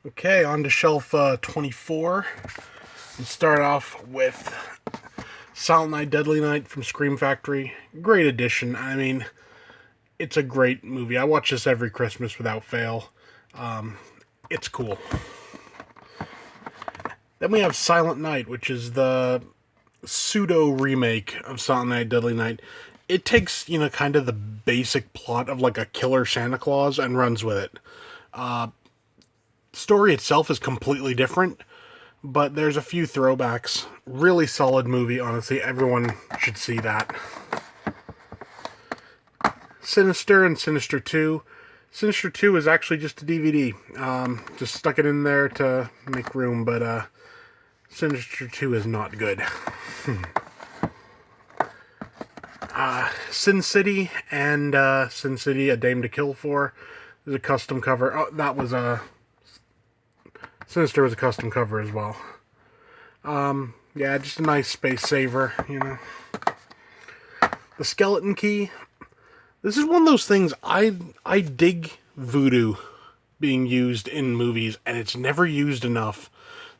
Okay, on to shelf 24. We start off with Silent Night, Deadly Night from Scream Factory. Great addition. I mean, it's a great movie. I watch this every Christmas without fail. It's cool. Then we have Silent Night, which is the pseudo remake of Silent Night, Deadly Night. It takes, kind of the basic plot of like a killer Santa Claus and runs with it. Story itself is completely different, but there's a few throwbacks. Really solid movie, honestly. Everyone should see that. Sinister and Sinister 2. Sinister 2 is actually just a DVD. Just stuck it in there to make room, but Sinister 2 is not good. Sin City and Sin City, A Dame to Kill For. There's a custom cover. Oh, that was a... Sinister was a custom cover as well. Yeah, just a nice space saver, The Skeleton Key. This is one of those things, I dig voodoo being used in movies, and it's never used enough.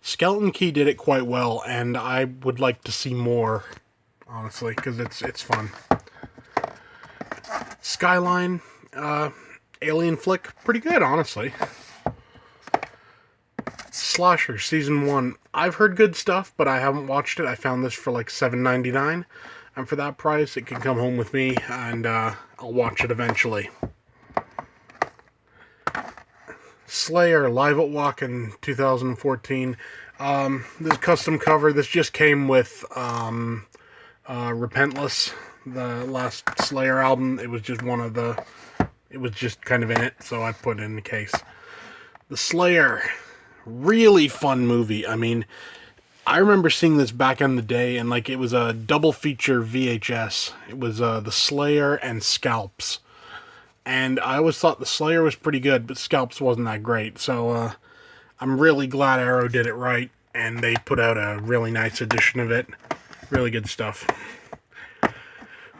Skeleton Key did it quite well, and I would like to see more, honestly, because it's fun. SKYLINE, alien flick, pretty good, honestly. Slasher Season 1. I've heard good stuff, but I haven't watched it. I found this for like $7.99, and for that price, it can come home with me, and I'll watch it eventually. Slayer Live at Walk in 2014. This custom cover. This just came with Repentless, the last Slayer album. It was just it was just kind of in it, so I put it in the case. The Slayer. Really fun movie. I mean, I remember seeing this back in the day, and like it was a double feature VHS. It was The Slayer and Scalps. And I always thought The Slayer was pretty good, but Scalps wasn't that great. So I'm really glad Arrow did it right, and they put out a really nice edition of it. Really good stuff.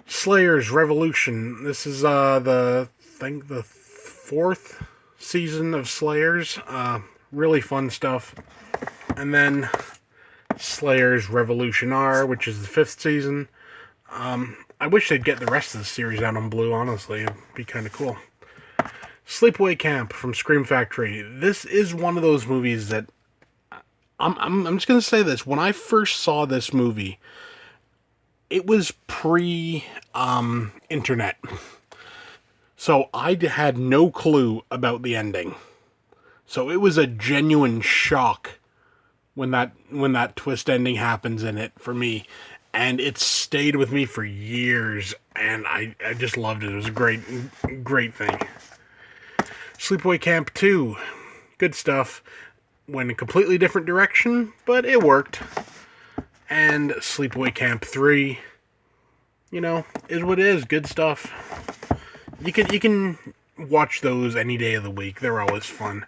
Slayer's Revolution. This is the fourth season of Slayers. Really fun stuff. And then Slayer's Revolution R, which is the fifth season. I wish they'd get the rest of the series out on Blue, honestly. It'd be kind of cool. Sleepaway Camp from Scream Factory. This is one of those movies that... I'm just going to say this. When I first saw this movie, it was pre-internet. So I had no clue about the ending. So it was a genuine shock when that twist ending happens in it for me. And it stayed with me for years, and I just loved it. It was a great thing. Sleepaway Camp 2. Good stuff. Went a completely different direction, but it worked. And Sleepaway Camp 3, is what it is. Good stuff. You can watch those any day of the week. They're always fun.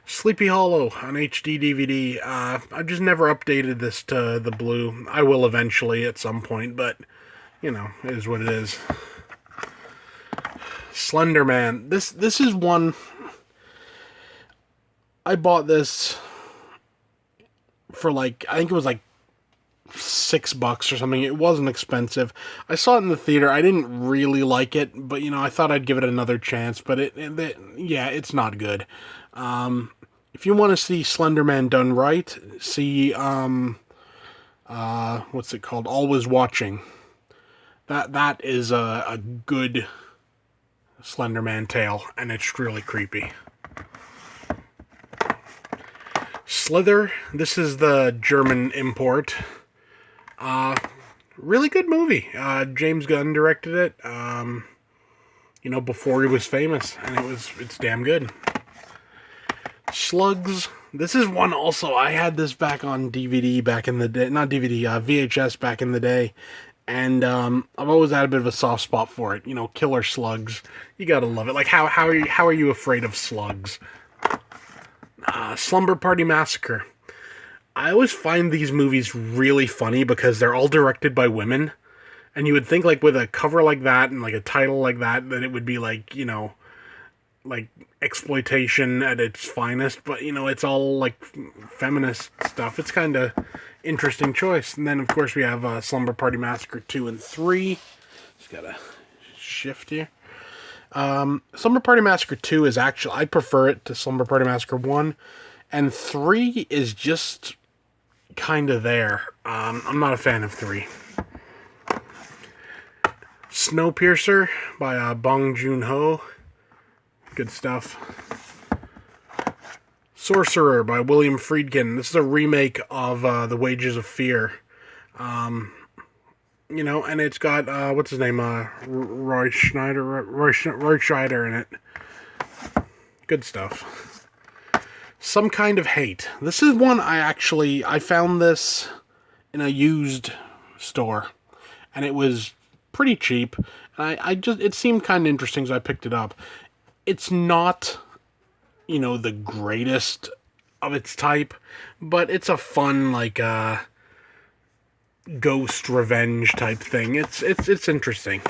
Sleepy Hollow on HD DVD. I've just never updated this to the blue. I will eventually at some point, but, it is what it is. Slender Man. This is one... I bought this for I think it was $6 or something. It wasn't expensive. I saw it in the theater. I didn't really like it, but, I thought I'd give it another chance, but it's not good. If you want to see Slender Man done right, see, what's it called? Always Watching. That is a good Slender Man tale, and it's really creepy. Slither. This is the German import. Really good movie. James Gunn directed it, before he was famous, and it's damn good. Slugs. This is one also. I had this back on DVD back in the day. Not DVD, VHS back in the day. And I've always had a bit of a soft spot for it. Killer slugs. You gotta love it. Like, how are you afraid of slugs? Slumber Party Massacre. I always find these movies really funny because they're all directed by women. And you would think, with a cover like that and, a title like that, that it would be, like exploitation at its finest, but you know, it's all like feminist stuff. It's kind of interesting choice. And then of course we have Slumber Party Massacre 2 and 3. Just gotta shift here. Slumber Party Massacre 2 is actually, I prefer it to Slumber Party Massacre 1, and 3 is just kind of there. I'm not a fan of 3. Snowpiercer by Bong Joon-ho. Good stuff. Sorcerer by William Friedkin. This is a remake of The Wages of Fear. You know, and it's got, what's his name, Roy Scheider in it. Good stuff. Some Kind of Hate. This is one I found this in a used store, and it was pretty cheap, and it seemed kind of interesting, so I picked it up. It's not, you know, the greatest of its type, but it's a fun, like, ghost revenge type thing. It's interesting.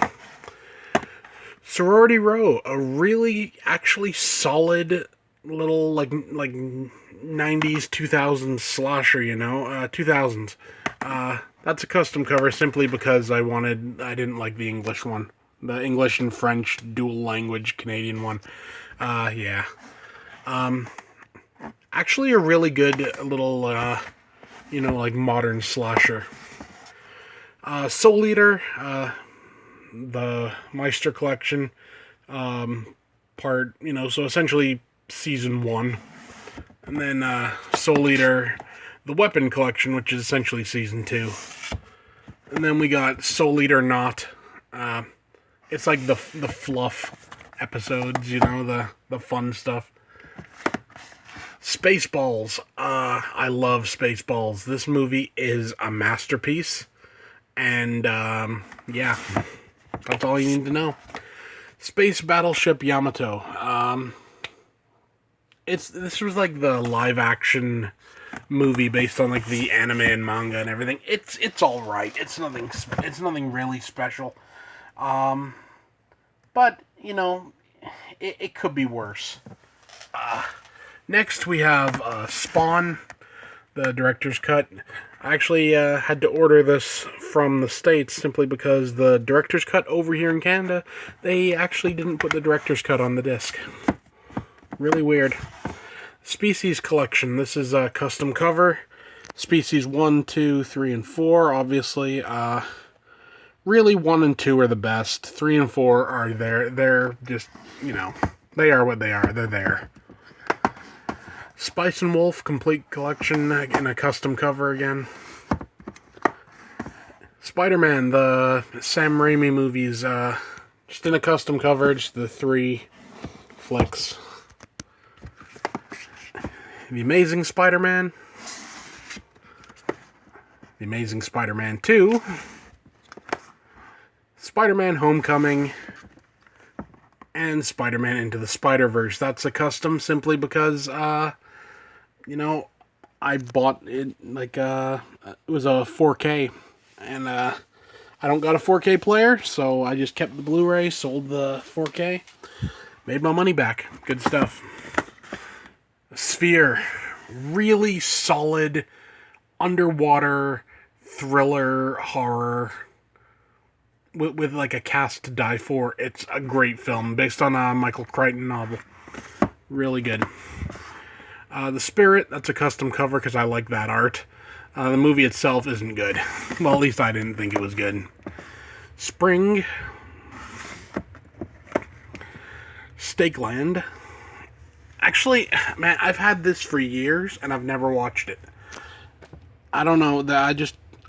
Sorority Row, a really actually solid little like 90s 2000s slasher, you know, 2000s. That's a custom cover simply because I didn't like the English one, the English and French dual language Canadian one. Yeah. Actually a really good little you know, like modern slasher. Soul Eater, the Meister collection, part, you know, so essentially season 1. And then Soul Eater, the Weapon collection, which is essentially season 2. And then we got Soul Eater Not. It's like the fluff episodes, you know, the fun stuff. Spaceballs. I love Spaceballs. This movie is a masterpiece. And, yeah, that's all you need to know. Space Battleship Yamato. This was like the live-action movie based on like the anime and manga and everything. It's all right. It's nothing really special. But you know, it could be worse. Next we have Spawn, the director's cut. I actually had to order this from the States simply because the director's cut over here in Canada, they actually didn't put the director's cut on the disc. Really weird. Species Collection. This is a custom cover. Species 1, 2, 3, and 4, obviously. Really, 1 and 2 are the best. 3 and 4 are there. They're just, you know, they are what they are. They're there. Spice and Wolf Complete Collection in a custom cover again. Spider-Man, the Sam Raimi movies, just in a custom cover, just the 3 flicks. The Amazing Spider-Man. The Amazing Spider-Man 2. Spider-Man Homecoming. And Spider-Man Into the Spider-Verse. That's a custom simply because, you know, I bought it, like, it was a 4K, and, I don't got a 4K player, so I just kept the Blu-ray, sold the 4K, made my money back. Good stuff. Sphere. Really solid underwater thriller horror with like a cast to die for. It's a great film based on a Michael Crichton novel. Really good. The Spirit, that's a custom cover because I like that art. The movie itself isn't good. Well, at least I didn't think it was good. Spring. Stakeland. Actually, man, I've had this for years and I've never watched it. I don't know,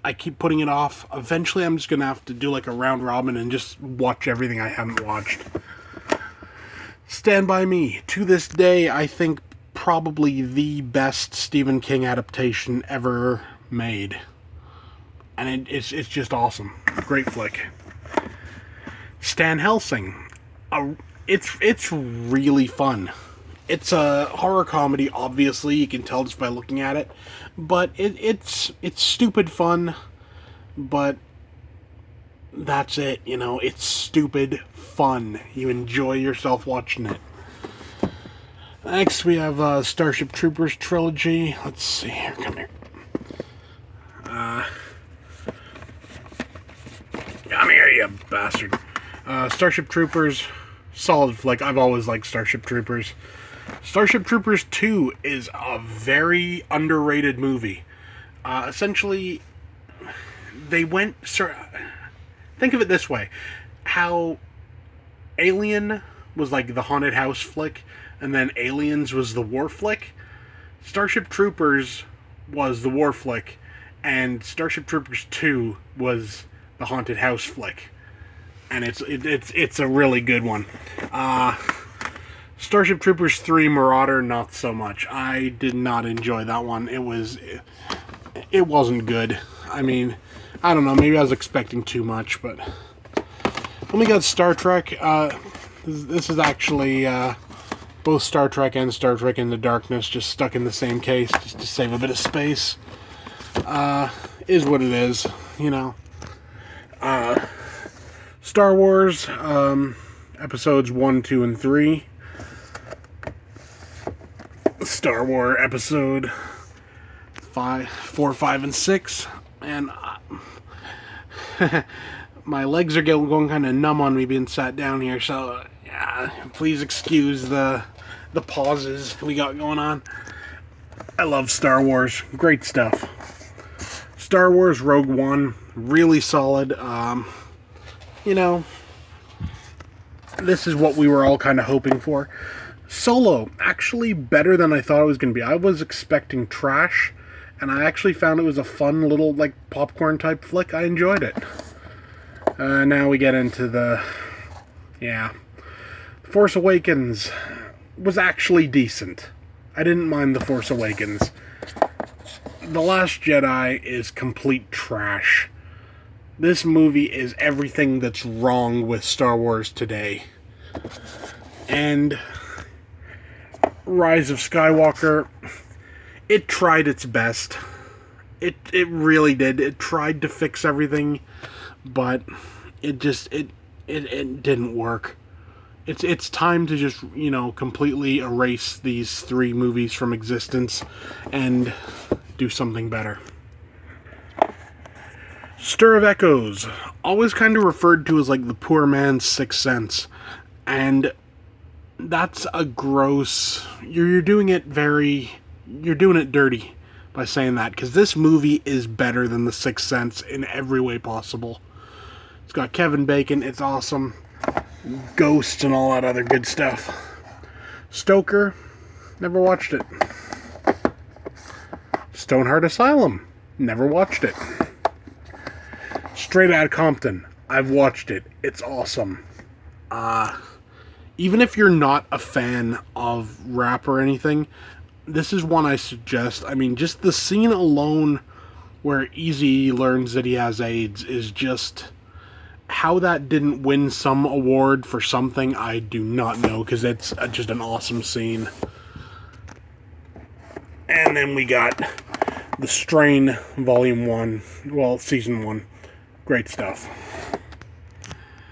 I keep putting it off. Eventually I'm just gonna have to do like a round robin and just watch everything I haven't watched. Stand By Me. To this day, I think probably the best Stephen King adaptation ever made. And it's just awesome. Great flick. Stan Helsing. It's really fun. It's a horror comedy, obviously, you can tell just by looking at it. But it's stupid fun, but that's it, you know, it's stupid fun. You enjoy yourself watching it. Next, we have Starship Troopers trilogy. Let's see here. Come here. Come here, you bastard. Starship Troopers, solid flick. I've always liked Starship Troopers. Starship Troopers 2 is a very underrated movie. Essentially, they went... Think of it this way. How Alien was like the haunted house flick, and then Aliens was the war flick. Starship Troopers was the war flick, and Starship Troopers 2 was the haunted house flick. And it's a really good one. Starship Troopers 3 Marauder, not so much. I did not enjoy that one. It wasn't good. I mean, I don't know, maybe I was expecting too much, but... Then we got Star Trek. This is actually both Star Trek and Star Trek Into Darkness just stuck in the same case just to save a bit of space. Is what it is, you know. Star Wars, episodes 1, 2, and 3. Star Wars episode 4, 5, and 6. And my legs are going kind of numb on me being sat down here, so please excuse the pauses we got going on. I love Star Wars. Great stuff. Star Wars Rogue One, really solid. You know, this is what we were all kind of hoping for. Solo, actually better than I thought it was going to be. I was expecting trash, and I actually found it was a fun little, like, popcorn type flick. I enjoyed it. Now we get into the... Yeah. Force Awakens was actually decent. I didn't mind The Force Awakens. The Last Jedi is complete trash. This movie is everything that's wrong with Star Wars today. And Rise of Skywalker, it tried its best. It really did. It tried to fix everything, but it didn't work. It's time to just, you know, completely erase these 3 movies from existence and do something better. Stir of Echoes, always kind of referred to as like the poor man's Sixth Sense, and that's a gross... You're doing it dirty by saying that, because this movie is better than The Sixth Sense in every way possible. It's got Kevin Bacon, it's awesome, ghosts and all that other good stuff. Stoker, never watched it. Stoneheart Asylum, never watched it. Straight Outta Compton, I've watched it, it's awesome. Even if you're not a fan of rap or anything, this is one I suggest. I mean, just the scene alone where Eazy learns that he has AIDS is just... How that didn't win some award for something, I do not know, because it's just an awesome scene. And then we got The Strain, Volume 1, well, Season 1. Great stuff.